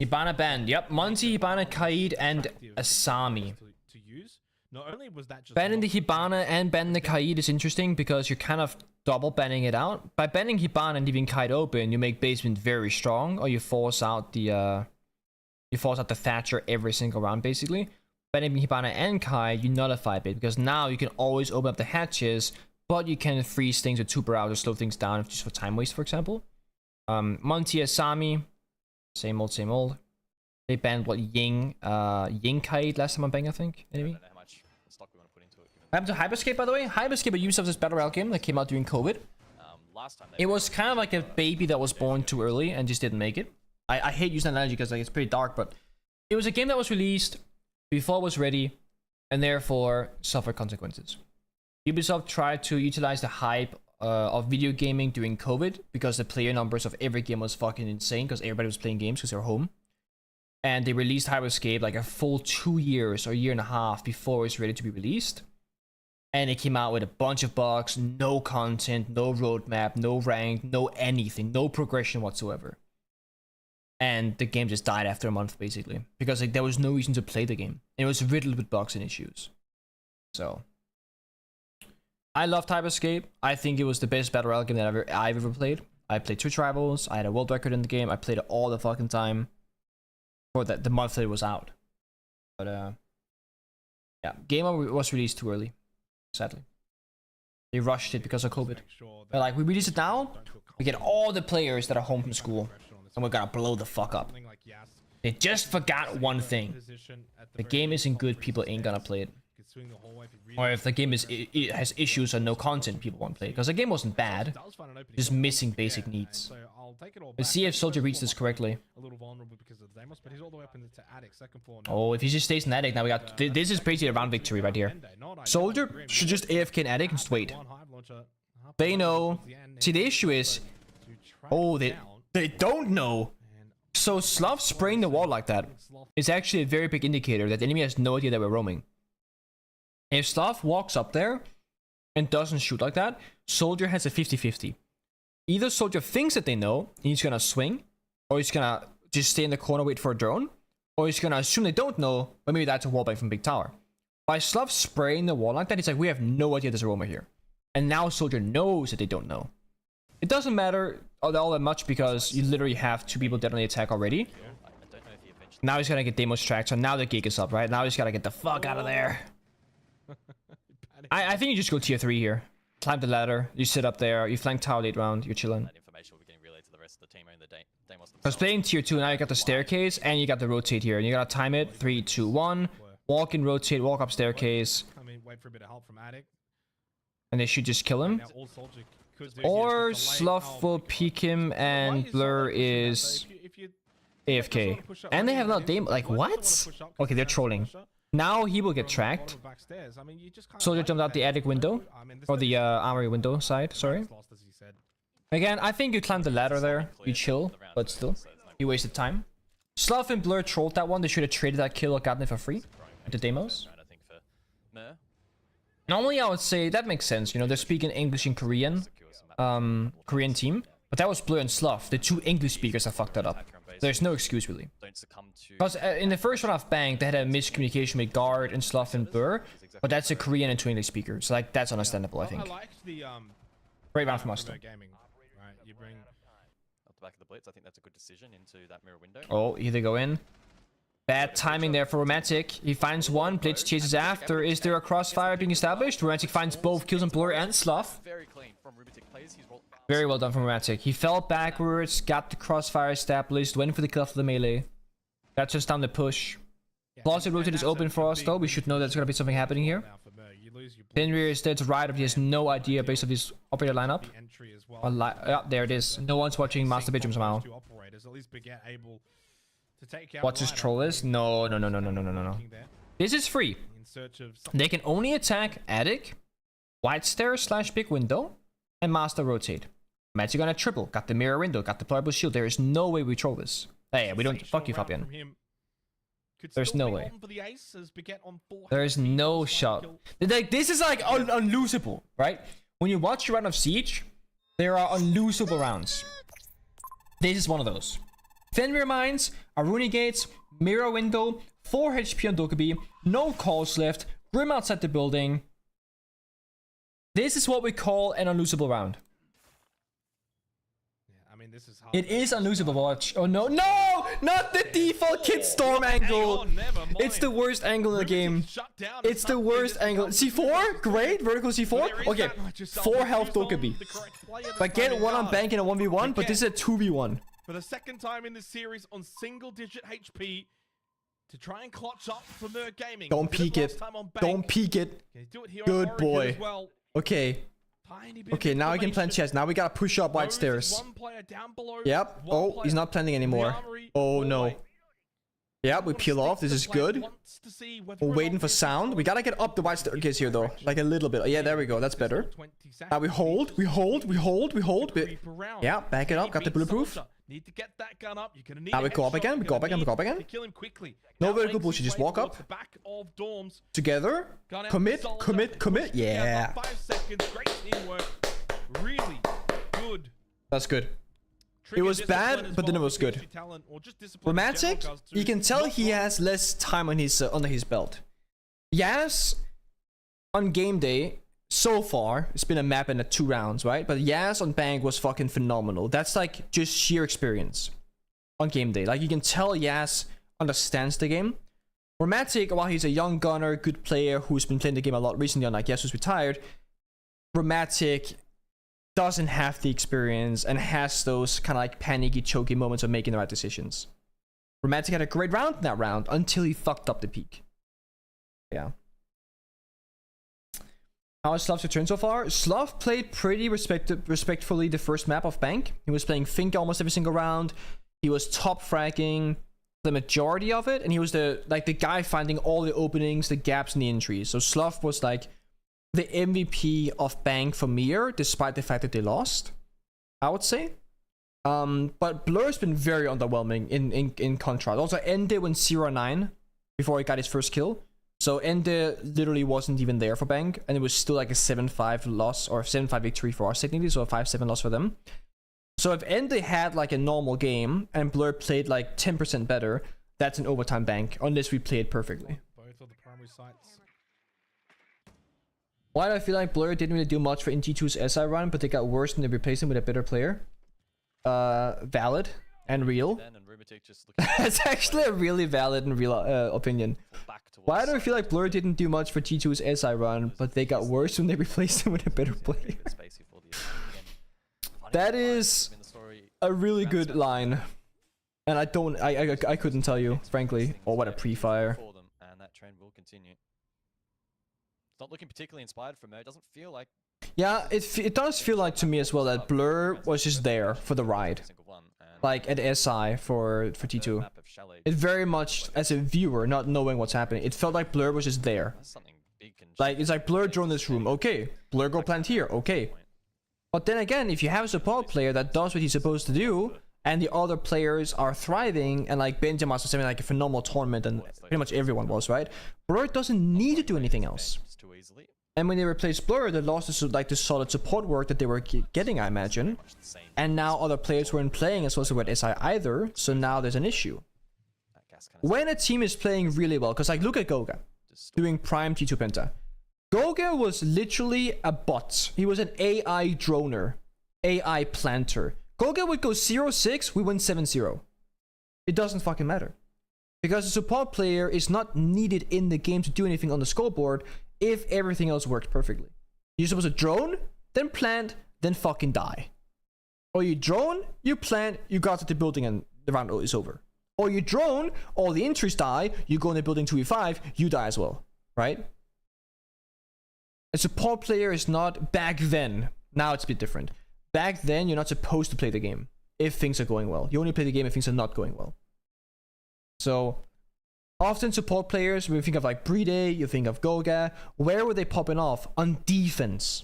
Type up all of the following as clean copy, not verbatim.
Hibana banned. Yep, Monty, Hibana, Kaid, and Asami. Banning the Hibana and banning the Kaid is interesting because you're kind of double banning it out. By banning Hibana and leaving Kaid open, you make basement very strong, or you force out the Thatcher every single round basically. Banning Hibana and Kaid, you nullify it because now you can always open up the hatches, but you can freeze things with super out or slow things down just for time waste, for example. Monty, Asami, same old. They banned what Ying Kaid last time on Bang, I think. Maybe. What happened to Hyperscape, by the way? Hyperscape, a Ubisoft's battle royale game that came out during COVID. It was kind of like a baby that was born too early and just didn't make it. I hate using that analogy because like it's pretty dark, but it was a game that was released before it was ready and therefore suffered consequences. Ubisoft tried to utilize the hype of video gaming during COVID because the player numbers of every game was fucking insane because everybody was playing games because they were home. And they released Hyperscape like a full 2 years or a year and a half before it was ready to be released. And it came out with a bunch of bugs, no content, no roadmap, no rank, no anything, no progression whatsoever. And the game just died after a month, basically. Because like there was no reason to play the game. And it was riddled with bugs and issues. So I loved Hyperscape. I think it was the best battle royale game that I've ever played. I played Twitch Rivals, I had a world record in the game, I played it all the fucking time. For the month that it was out. But yeah, game was released too early. Sadly, they rushed it because of COVID. They're like, we release it now, we get all the players that are home from school, and we're gonna blow the fuck up. They just forgot one thing: the game isn't good, people ain't gonna play it. Or if the game has issues or no content, people won't play it. Because the game wasn't bad, just missing basic needs. Let's see if Soldier reads this correctly. Oh, if he just stays in Attic, now we got... This is basically a round victory right here. Soldier should just AFK in Attic and just wait. They know. See, the issue is... Oh, they don't know. So Sloth spraying the wall like that is actually a very big indicator that the enemy has no idea that we're roaming. If Sloth walks up there and doesn't shoot like that, Soldier has a 50-50. Either Soldier thinks that they know, and he's gonna swing, or he's gonna just stay in the corner, wait for a drone, or he's gonna assume they don't know, but maybe that's a wallbang from Big Tower. By Sloth spraying the wall like that, he's like, we have no idea there's a roamer here. And now Soldier knows that they don't know. It doesn't matter all that much because you literally have 2 people dead on the attack already. Now he's gonna get Demo's tracked, so now the gig is up, right? Now he's gotta get the fuck out of there. I think you just go tier 3 here. Climb the ladder, you sit up there, you flank tower late round, you're chilling. I was playing tier 2, now you got the staircase and you got the rotate here. And you gotta time it. 3, 2, 1. Walk in, rotate, walk up staircase. And they should just kill him. Or Sloth will peek him and Blur is AFK. And they have not Dame. Like, what? Okay, they're trolling. Now he will get tracked. Soldier jumped out the attic window. Or the armory window side, sorry. Again, I think you climb the ladder there. You chill, but still. You wasted time. Sloth and Blur trolled that one. They should have traded that kill or gotten it for free. With the demos. Normally I would say that makes sense. You know, they're speaking English and Korean. Korean team. But that was Blur and Sloth. The 2 English speakers that fucked that up. There's no excuse really. Because in the first round of Bang, they had a miscommunication with Guard and Sloth and Blur, but that's a Korean and 2 English speakers, so like that's understandable, I think. Great round from us though. Oh, here they go in. Bad timing there for Romantic. He finds one, Blitz chases after. Is there a crossfire being established? Romantic finds both kills on Blur and Sloth. Very well done from Romantic. He fell backwards, got the crossfire established, went for the kill after the melee. That's just down the push. Closet rotate is open for us though. We should know there's gonna be something happening here. Pengu is dead to right, but he has no idea based on his operator lineup. Yeah, there it is. No one's watching Master Bedroom somehow. What's his troll is? No. This is free. They can only attack Attic, White Stairs / Big Window, and Master Rotate. Magic on a triple. Got the mirror window. Got the pliable shield. There is no way we troll this. Hey, we don't. Fuck you, Fabian. There's no way. There is no shot. Like, this is like unlosable, right? When you watch your round of Siege, there are unlosable rounds. This is one of those. Fenrir Mines, Aruni Gates, Mirror Window, 4 HP on Dokkaebi, no calls left, Grim outside the building. This is what we call an unlosable round. I mean, this is hard. It is unlosable, watch. Oh no, no! Not the default Kid Storm angle! It's the worst angle in the game. It's the worst angle. C4? Great, vertical C4. Okay, 4 health Dokkaebi. But get one on bank in a 1v1, but this is a 2v1. For the second time in this series on single digit HP to try and clutch up for MIR Gaming. Don't peek it. Don't peek it. Good boy. Okay. Okay, now we can plant chest. Now we gotta push up white stairs. Yep. Oh, he's not planting anymore. Oh no. Yeah, we peel off. This is good. We're waiting for sound. We gotta get up the white staircase here though. Like a little bit. Yeah, there we go. That's better. Now we hold. We hold. We hold. We hold. Yeah, back it up. Got the bulletproof. Need to get that gun up. You're gonna need now we go up again. We go up again. We go up again. Kill him quickly. No vertical bullshit. Just walk up. Together. Commit. Commit. Commit. Yeah. 5 seconds. Great teamwork. Really good. That's good. It was bad, but then it was good. Romantic. You can tell he has less time on his under his belt. Yas on game day. So far, it's been a map and 2 rounds, right? But Yas on Bank was fucking phenomenal. That's like just sheer experience on game day. Like you can tell Yas understands the game. Romantic, while he's a young gunner, good player who's been playing the game a lot recently, unlike Yas who's retired, Romantic doesn't have the experience and has those kind of like panicky, choky moments of making the right decisions. Romantic had a great round in that round until he fucked up the peak. Yeah. How has Slav's return so far? Slav played pretty respectfully the first map of Bank. He was playing Fink almost every single round. He was top fragging the majority of it, and he was the guy finding all the openings, the gaps, and the entries. So Slav was like the MVP of Bank for MIR, despite the fact that they lost, I would say. But Blur's been very underwhelming in contrast. Also, Ende went 0-9 before he got his first kill. So Ende literally wasn't even there for Bank, and it was still like a 7-5 loss or 7-5 victory for us technically, so a 5-7 loss for them. So if Ende had like a normal game and Blur played like 10% better, that's an overtime Bank, unless we played perfectly. Both of the primary sites. Why do I feel like Blur didn't really do much for in G2's SI run, but they got worse when they replaced him with a better player? Valid and real. It's actually a really valid and real opinion. Why do I feel like Blur didn't do much for G2's SI run, but they got worse when they replaced him with a better player? That is a really good line, and I couldn't tell you, frankly. Or what a pre-fire. And that trend will continue. It's not looking particularly inspired from her. It doesn't feel like. Yeah, it does feel like to me as well that Blur was just there for the ride. Like at SI for T2. It very much, as a viewer, not knowing what's happening, it felt like Blur was just there. Like, it's like Blur drone this room, okay. Blur go plant here, okay. But then again, if you have a support player that does what he's supposed to do, and the other players are thriving, and like Benjamin was having like a phenomenal tournament, and pretty much everyone was, right? Blur doesn't need to do anything else. And when they replaced Blur, they lost the solid support work that they were getting, I imagine. And now other players weren't playing as well as with SI either, so now there's an issue. When a team is playing really well, because like look at Goga, doing prime T2 Penta. Goga was literally a bot. He was an AI droner, AI planter. Goga would go 0-6, we win 7-0. It doesn't fucking matter. Because the support player is not needed in the game to do anything on the scoreboard if everything else worked perfectly. You're supposed to drone, then plant, then fucking die. Or you drone, you plant, you got to the building and the round is over. Or you drone, all the entries die, you go in the building 2v5, you die as well, right? A support player is not, back then, now it's a bit different. Back then, you're not supposed to play the game if things are going well. You only play the game if things are not going well. So, often support players, when you think of like Bride, you think of Goga, where were they popping off? On defense.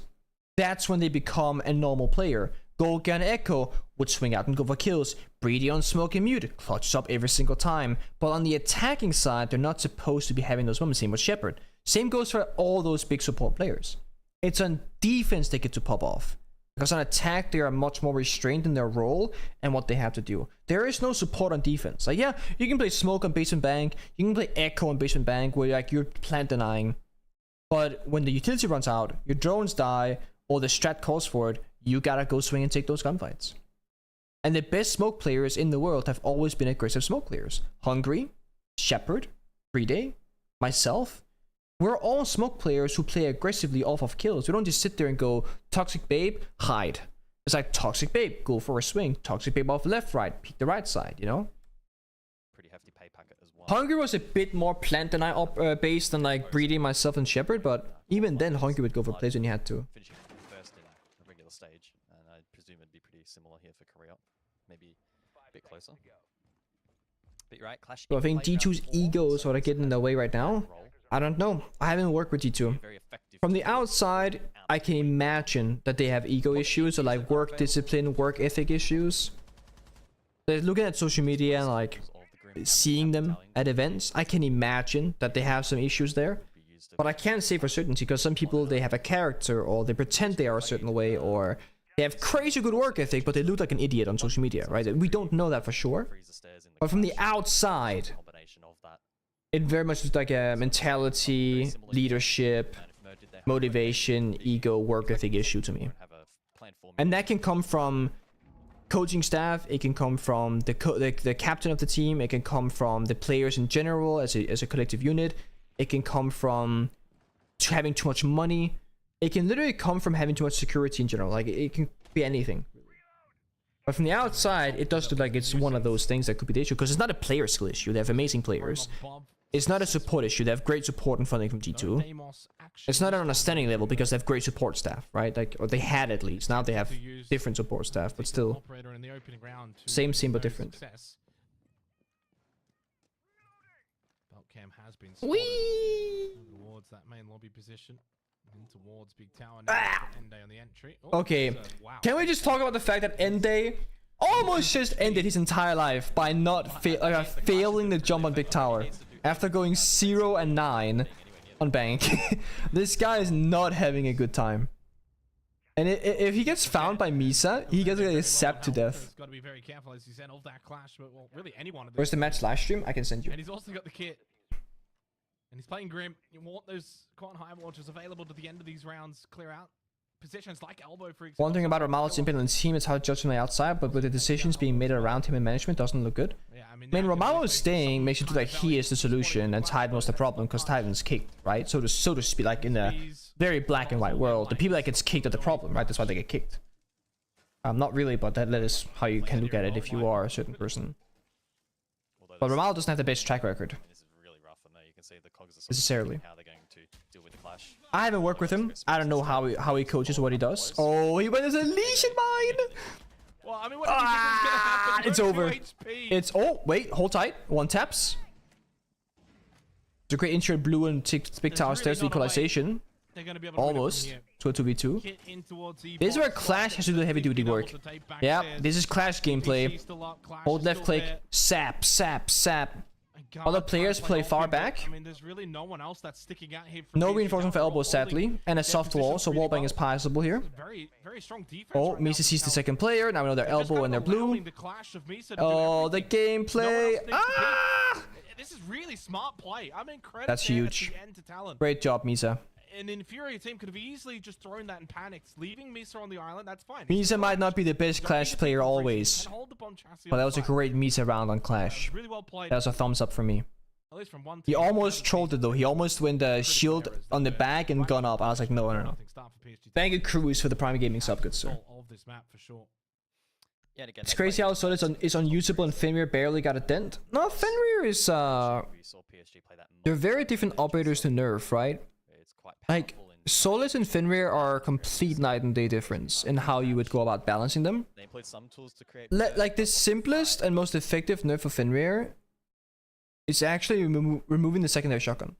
That's when they become a normal player. Goga and Echo would swing out and go for kills. Bride on smoke and mute, clutches up every single time. But on the attacking side, they're not supposed to be having those moments. Same with Shepard. Same goes for all those big support players. It's on defense they get to pop off. Because on attack, they are much more restrained in their role and what they have to do. There is no support on defense. Like, yeah, you can play smoke on basement bank. You can play echo on basement bank where like you're plant denying. But when the utility runs out, your drones die, or the strat calls for it, you gotta go swing and take those gunfights. And the best smoke players in the world have always been aggressive smoke players. Hungry, Shepherd, 3Day, myself. We're all smoke players who play aggressively off of kills. We don't just sit there and go, Toxic Babe, hide. It's like, Toxic Babe, go for a swing. Toxic Babe off left, right, peek the right side, you know? Pretty hefty pay packet as well. Hungry was a bit more plant than based than like breeding myself and Shepherd, but even then Hungry would go for plays when you had to. Finishing first in a regular stage, and I presume it'd be pretty similar here for Korea. Maybe a bit closer. But you're right, Clash. So I think G2's ego is sort of getting in the way right now. I don't know. I haven't worked with G2. From the outside, I can imagine that they have ego issues or like work discipline, work ethic issues. They're looking at social media and like seeing them at events, I can imagine that they have some issues there. But I can't say for certainty because some people, they have a character or they pretend they are a certain way or they have crazy good work ethic, but they look like an idiot on social media, right? We don't know that for sure. But from the outside, it very much looks like a mentality, leadership, motivation, ego, work ethic issue to me. And that can come from coaching staff, it can come from the captain of the team, it can come from the players in general as a collective unit, it can come from having too much money, it can literally come from having too much security in general. Like, it can be anything. But from the outside, it does look like it's one of those things that could be the issue, because it's not a player skill issue. They have amazing players. It's not a support issue. They have great support and funding from G2. It's not an understanding level because they have great support staff, right? Like, or they had at least. Now they have different support staff, but still same scene but different. Whee! Towards that main lobby position, towards Big Tower. Ende on the entry. Okay, can we just talk about the fact that Ende almost just ended his entire life by not failing the jump on Big Tower after going 0 and 9 on bank. This guy is not having a good time. And if he gets found by Misa, he gets zapped to death. Got to be very careful as he said of that clash, but well, really anyone. Where's the match live stream? I can send you. And he's also got the kit. And he's playing Grim. You want those quite high launchers available to the end of these rounds. Clear out positions like elbow, for example. One thing about Romalo's Imperial team is how judged from the outside, but with the decisions being made around him in management doesn't look good. Yeah, I mean Romalo staying makes it look like he is the solution and Titan was the problem because Titan's kicked, right? So to speak, like in a very black and white world, the people that gets kicked are the problem, right? That's why they get kicked. Not really, but that is how you can look at it if you are a certain person. But Romalo doesn't have the best track record. Necessarily. I haven't worked with him. I don't know how he coaches, what he does. Oh, he went as a leash in mine. Well, I mean, what do you think was gonna happen? It's over. HP. It's wait, hold tight. One taps. It's a great insured blue and big tower stairs equalization. Almost to a 2v2. This is where Clash has to do the heavy duty work. Yeah, this is Clash gameplay. Hold left click, sap, sap, sap. Other players play far back. I mean, there's really no one else that's sticking out here. No reinforcement for elbows, sadly, and a soft wall, so wallbang is possible here. Very strong defense. Oh, Misa sees the second player. Now we know their elbow and their blue. Oh, the gameplay. Ah! This is really smart play. I mean, credit. That's huge. To Talon. Great job, Misa. An inferior team could have easily just thrown that and panicked, leaving Misa on the island. That's fine. Misa might not be the best Clash player always, but that was a great Misa round on Clash. Really well played. That was a thumbs up for me. At least from one He almost trolled it though. He almost went the shield on the back and gone up. I was like, no, no, no. Thank you, Cruise, for the Prime Gaming sub, good sir. It's crazy how Solid is unusable and Fenrir barely got a dent. No, Fenrir is they're very different operators to nerf, right? Like, Solus and Fenrir are a complete night and day difference in how you would go about balancing them. Like, the simplest and most effective nerf for Fenrir is actually removing the secondary shotgun.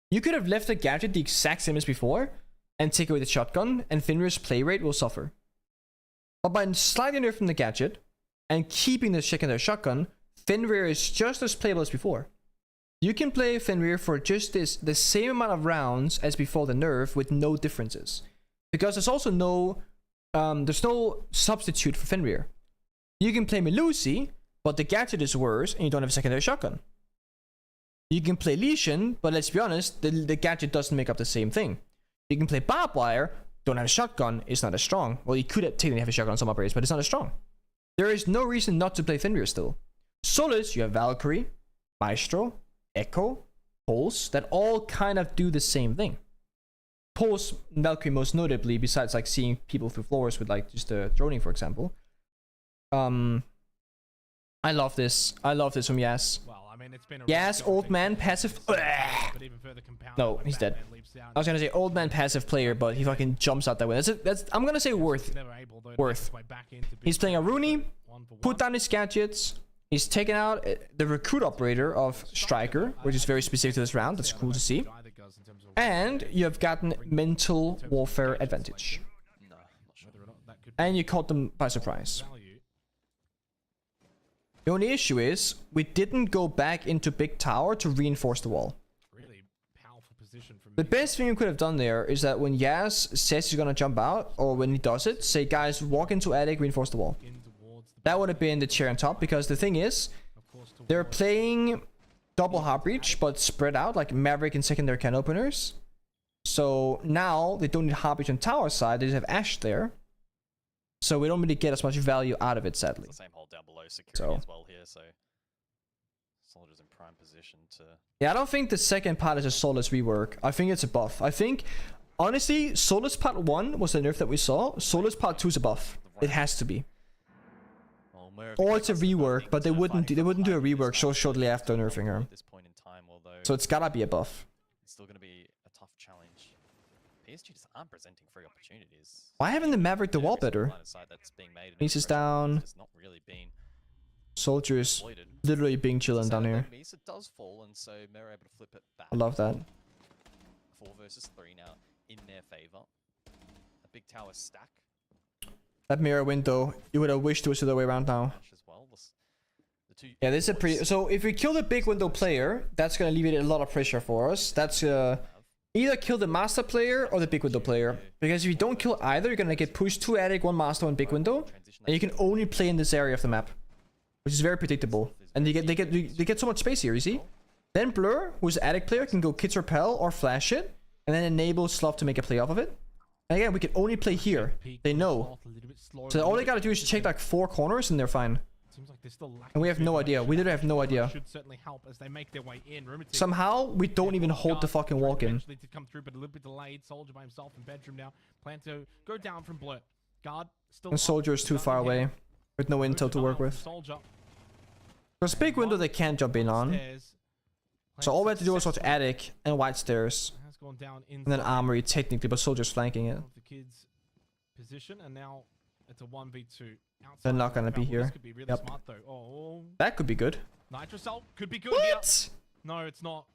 You could have left the gadget the exact same as before and take away the shotgun, and Fenrir's play rate will suffer. But by slightly nerfing the gadget and keeping the secondary shotgun, Fenrir is just as playable as before. You can play Fenrir for just the same amount of rounds as before the nerf with no differences. Because there's also no substitute for Fenrir. You can play Melusi, but the gadget is worse and you don't have a secondary shotgun. You can play Lesion, but let's be honest, the gadget doesn't make up the same thing. You can play Barbed Wire, don't have a shotgun, it's not as strong. Well, you could technically have a shotgun on some operators, but it's not as strong. There is no reason not to play Fenrir still. Solus, you have Valkyrie, Maestro, Echo, Pulse, that all kind of do the same thing. Pulse, Valkyrie most notably, besides like seeing people through floors with like just droning, for example. I love this. I love this from Yas. Well, I mean, it's been Yas, old man, passive. No, he's dead. I was gonna say old man passive player, but he fucking jumps out that way. That's I'm gonna say worth. He's playing a Rooney, put down his gadgets. He's taken out the recruit operator of Striker, which is very specific to this round. That's cool to see. And you have gotten mental warfare advantage. And you caught them by surprise. The only issue is we didn't go back into big tower to reinforce the wall. The best thing you could have done there is that when Yas says he's gonna jump out, or when he does it, say guys walk into attic, reinforce the wall. That would have been the cherry on top, because the thing is, they're playing double hard breach, but spread out, like Maverick and secondary can openers. So now they don't need hard breach on tower side, they just have Ash there. So we don't really get as much value out of it, sadly. It's the same hold down below security as well here, so Soldier's in prime position to... Yeah, I don't think the second part is a Solus rework. I think it's a buff. I think, honestly, Solus part 1 was the nerf that we saw. Solus part 2 is a buff. It has to be. Or it's a rework, but they wouldn't do a rework so shortly after nerfing her. So it's gotta be a buff. It's still gonna be a tough challenge. PSG just aren't presenting free opportunities. Why haven't the Maverick the wall better? Misa is down. Soldier is literally being chilling down here. Misa does fall, and so they're able to flip it back. I love that. 4 versus 3 now in their favor. A big tower stack. That mirror window, you would have wished it was the other way around now. Yeah, this is a pretty... So if we kill the big window player, that's gonna alleviate a lot of pressure for us. That's either kill the master player or the big window player. Because if you don't kill either, you're gonna get pushed 2 attic, 1 master, 1 big window. And you can only play in this area of the map. Which is very predictable. And they get so much space here, you see? Then Blur, who's an attic player, can go Kids Repel or flash it. And then enable Sloth to make a play off of it. And again, we can only play here. They know. So all they gotta do is check like 4 corners and they're fine. And we have no idea. We literally have no idea. Somehow, we don't even hold the fucking walk in. And Soldier is too far away. With no intel to work with. There's a big window they can't jump in on. So all we have to do is watch attic and white stairs. And then armory technically, but Soldier's flanking it. It's a 1v2. They're not gonna be here. Yep. That could be good. Nitrocell could be good. What? No, it's not.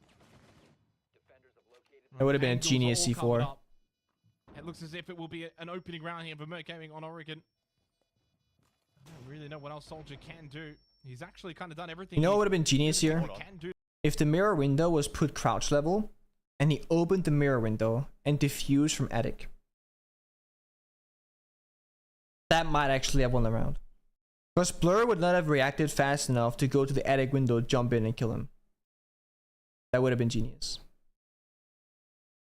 It would have been a genius C4. It looks as if it will be an opening round here for Merc Gaming on Oregon. I don't really know what else Soldier can do. He's actually kind of done everything. You know what would have been genius here? If the mirror window was put crouch level, and he opened the mirror window and diffused from attic. That might actually have won the round. Because Blur would not have reacted fast enough to go to the attic window, jump in and kill him. That would have been genius.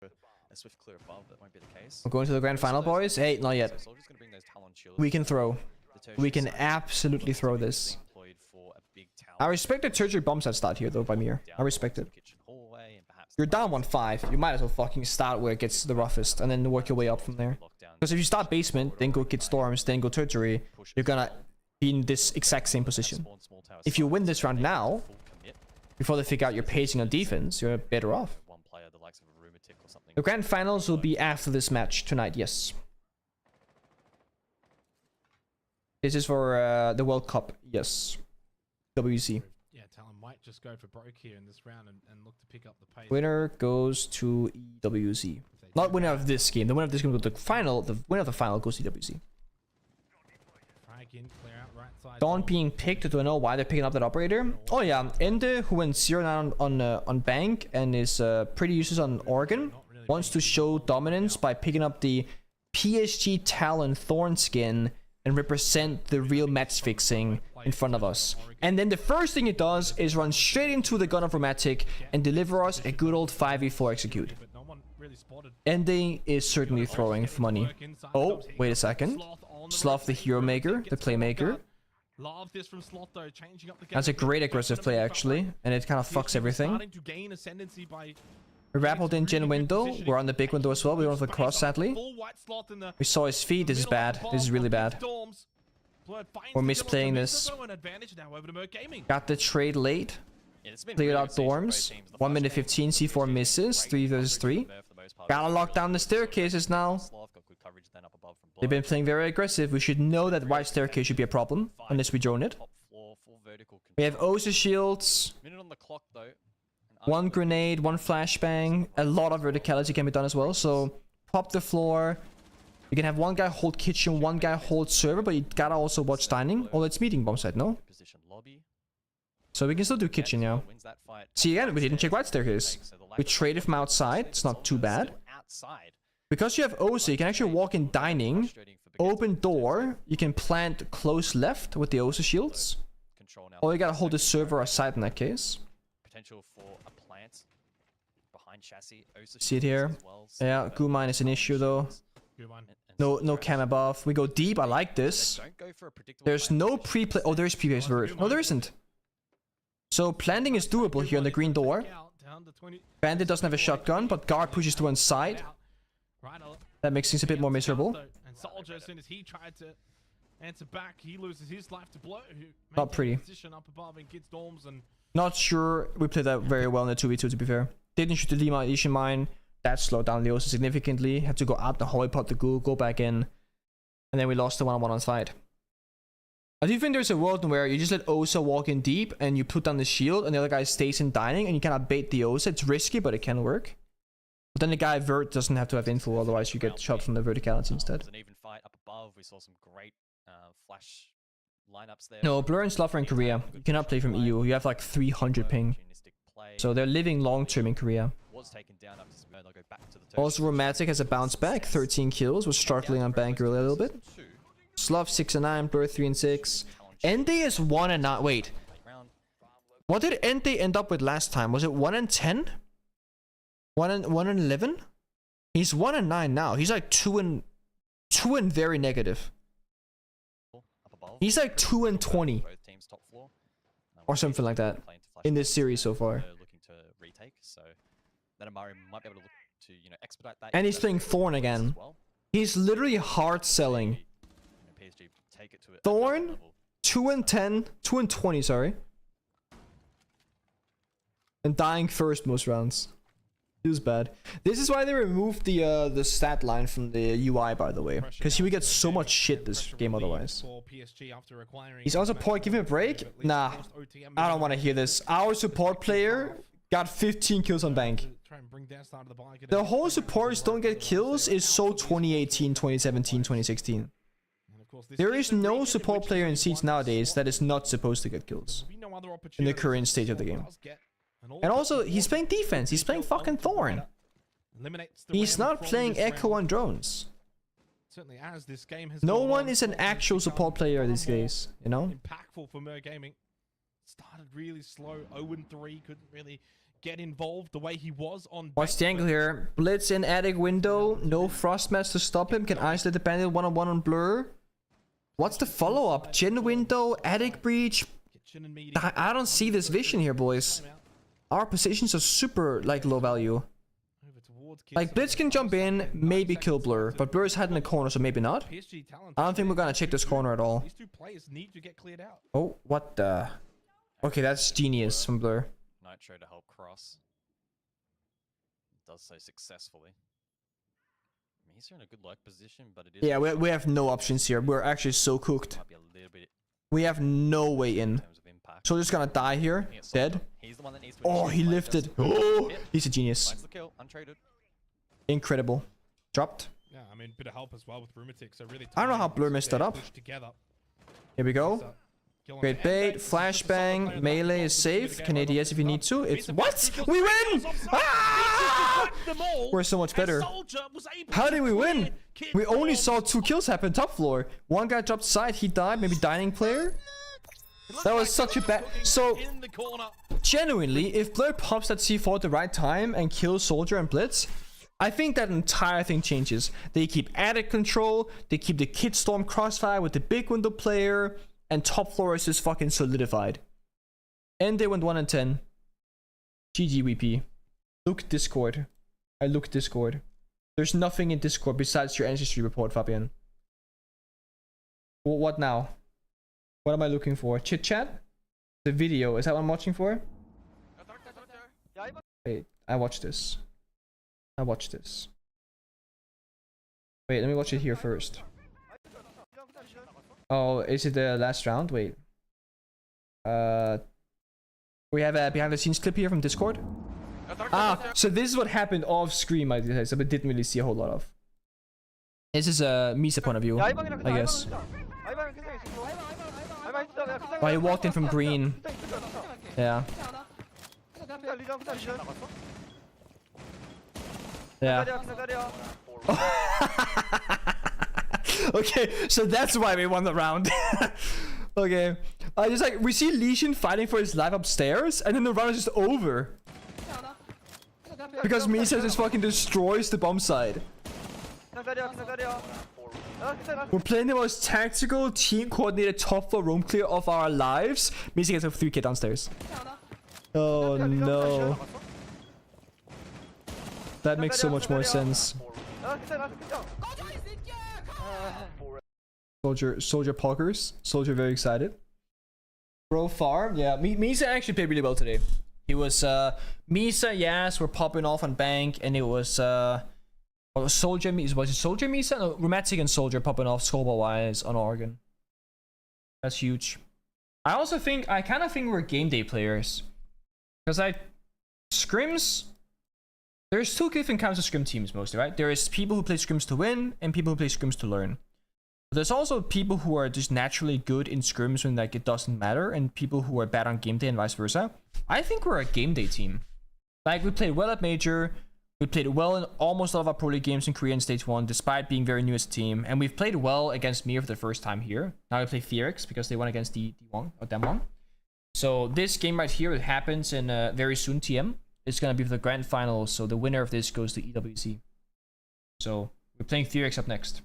A swift clear above, that won't be the case. We're going to the grand final, boys. Hey, not yet. We can throw. We can absolutely throw this. I respect the tertiary bombs that start here though by Mir. I respect it. You're down 1-5. You might as well fucking start where it gets the roughest and then work your way up from there. Because if you start basement, then go get storms, then go tertiary, you're gonna be in this exact same position. If you win this round now, before they figure out your pacing on defense, you're better off. The grand finals will be after this match tonight, yes. This is for the World Cup, yes. WC. Yeah, Talon might just go for broke here in this round and look to pick up the pace. Winner goes to EWZ. Not winner of this game. The winner of this game goes to the final. The winner of the final goes to EWZ. Dawn being picked. Do I know why they're picking up that operator? Oh yeah, Ende, who went 0-9 on Bank and is pretty useless on Oregon, wants to show dominance by picking up the PSG Talon Thorn skin and represent the real match fixing in front of us. And then the first thing it does is run straight into the gun of Romantic and deliver us a good old 5v4 execute. Ending is certainly throwing money. Oh, wait a second. Sloth the hero maker, the playmaker. That's a great aggressive play actually, and it kind of fucks everything. We rappelled in Gen window. We're on the big window as well. We don't have the cross sadly. We saw his feet. This is bad. This is really bad. We're misplaying this. Got the trade late. Cleared out dorms. 1 minute 15. C4 misses. 3 versus 3. Gotta lock down the staircases now. They've been playing very aggressive. We should know that right staircase should be a problem unless we drone it. We have Osa shields. 1 grenade, 1 flashbang. A lot of verticality can be done as well. So pop the floor. You can have 1 guy hold kitchen, 1 guy hold server, but you gotta also watch dining. Oh, it's meeting bomb site, no? So we can still do kitchen now. See again, we didn't check right staircase. We traded from outside. It's not too bad. Because you have Osa, you can actually walk in dining. Open door. You can plant close left with the Osa shields. Or you gotta hold the server aside in that case. Potential for a plant behind chassis. See it here. Yeah, goo mine is an issue though. No cam above. We go deep. I like this. There's no pre-play. Oh, there's pre-play vert. No, there isn't. So planting is doable here on the green door. Bandit doesn't have a shotgun, but guard pushes to one side. That makes things a bit more miserable. Not pretty. Not sure we played that very well in the 2v2 to be fair. Didn't shoot the demolition mine. That slowed down Leosa significantly. Had to go out the hallway, put the goo, go back in. And then we lost the 1-on-1 on side. I do think there's a world where you just let Osa walk in deep and you put down the shield and the other guy stays in dining and you kind of bait the Osa. It's risky, but it can work. But then the guy vert doesn't have to have info, otherwise you get shot from the verticality instead. It was an even fight up above. We saw some great flash lineups there. No, Blur and Slough are in Korea. You cannot play from EU. You have like 300 ping. So they're living long term in Korea. Also, Romantic has a bounce back. 13 kills. Was struggling on bank early a little bit. Slough 6 and 9. Blur 3 and 6. Ende is 1 and 9. Wait. What did Ende end up with last time? Was it 1 and 10? 1 and 11? He's 1 and 9 now. He's like 2 and very negative. He's like 2 and 20. Or something like that. In this series so far. And he's playing Thorn again. He's literally hard selling. Thorn, 2 and 10, 2 and 20, sorry. And dying first most rounds. It was bad. This is why they removed the stat line from the UI, by the way. Because he would get so much shit this game otherwise. He's our support. Give him a break? Nah. I don't want to hear this. Our support player got 15 kills on bank. The whole supporters don't get kills is so 2018, 2017, 2016. There is no support player in Siege nowadays that is not supposed to get kills. In the current state of the game. And also, he's playing defense. He's playing fucking Thorn. He's not playing Echo on drones. No one is an actual support player these days, you know? Impactful for MIR Gaming. Started really slow. 0-3. Couldn't really get involved the way he was on. Watch the angle here. Blitz in attic window. No frost match to stop him. Can isolate the bandit 1-on-1 on Blur. What's the follow-up? Gen window, attic breach. I don't see this vision here, boys. Our positions are super, like, low value. Like, Blitz can jump in, maybe kill Blur, but Blur is hiding in the corner, so maybe not. I don't think we're gonna check this corner at all. Oh, what the... Okay, that's genius from Blur. Nitro to help cross. Does so successfully. I mean, he's in a good luck position, but it is... Yeah, we have no options here. We're actually so cooked. Might be a little bit We have no way in. So just gonna die here. Dead. Oh, he lifted. Oh, he's a genius. Incredible. Dropped. Yeah, I mean, bit of help as well with Rheumatic, so really I don't know how Blur messed that up. Here we go. Kill him. Great And bait, this is just a solid flashbang, player that melee has is to do it safe. again, Can by the way. ADS if you need to. It's Pizza what? just We ran win! us offside. Ah! Pizza just whacked them all, We're so much and better. Soldier was able How to did we win? clear Kid We only Storm's saw 2 kills happen top floor. One guy dropped side, he died, maybe dining player. That was such a bad. So in the corner. genuinely, if Blur pops that C4 at the right time and kills Soldier and Blitz, I think that entire thing changes. They keep attic control, they keep the Kid Storm crossfire with the big window player, and top floor is just fucking solidified. And they went 1 and 10. GG WP. Look Discord. I look Discord. There's nothing in Discord besides your ancestry report, Fabian. What now? What am I looking for? Chit chat? The video, is that what I'm watching for? Wait, I watch this. I watch this. Wait, let me watch it here first. Oh, is it the last round? Wait. We have a behind the scenes clip here from Discord. Ah, so this is what happened off screen, I didn't really see a whole lot of. This is a Misa point of view, I guess. Oh, he walked in from green. Yeah. Yeah. Okay, so that's why we won the round. Okay. Just like, we see Lesion fighting for his life upstairs, and then the round is just over. Because Misa just fucking destroys the bomb side. We're playing the most tactical, team-coordinated top floor roam clear of our lives. Misa gets a 3k downstairs. Oh no. That makes so much more sense. Soldier pokers. Soldier very excited. Bro farm. Yeah, Misa actually played really well today. He was Misa, yes, we're popping off on bank, and it was Soldier Misa. Was it Soldier Misa? No, Rheumatic and Soldier popping off scoreboard wise on Oregon. That's huge. I also think I kind of think we're game day players. Because scrims, there's 2 different kinds of scrim teams mostly, right? There is people who play scrims to win and people who play scrims to learn. But there's also people who are just naturally good in scrims when like it doesn't matter, and people who are bad on game day and vice versa. I think we're a game day team. Like, we played well at Major, we played well in almost all of our Pro League games in Korea in Stage 1, despite being very new as a team, and we've played well against MIR for the first time here. Now we play Felix because they won against D1 or Damwon. So this game right here, it happens in very soon, TM. It's gonna be for the grand finals, so the winner of this goes to EWC. So we're playing Felix up next.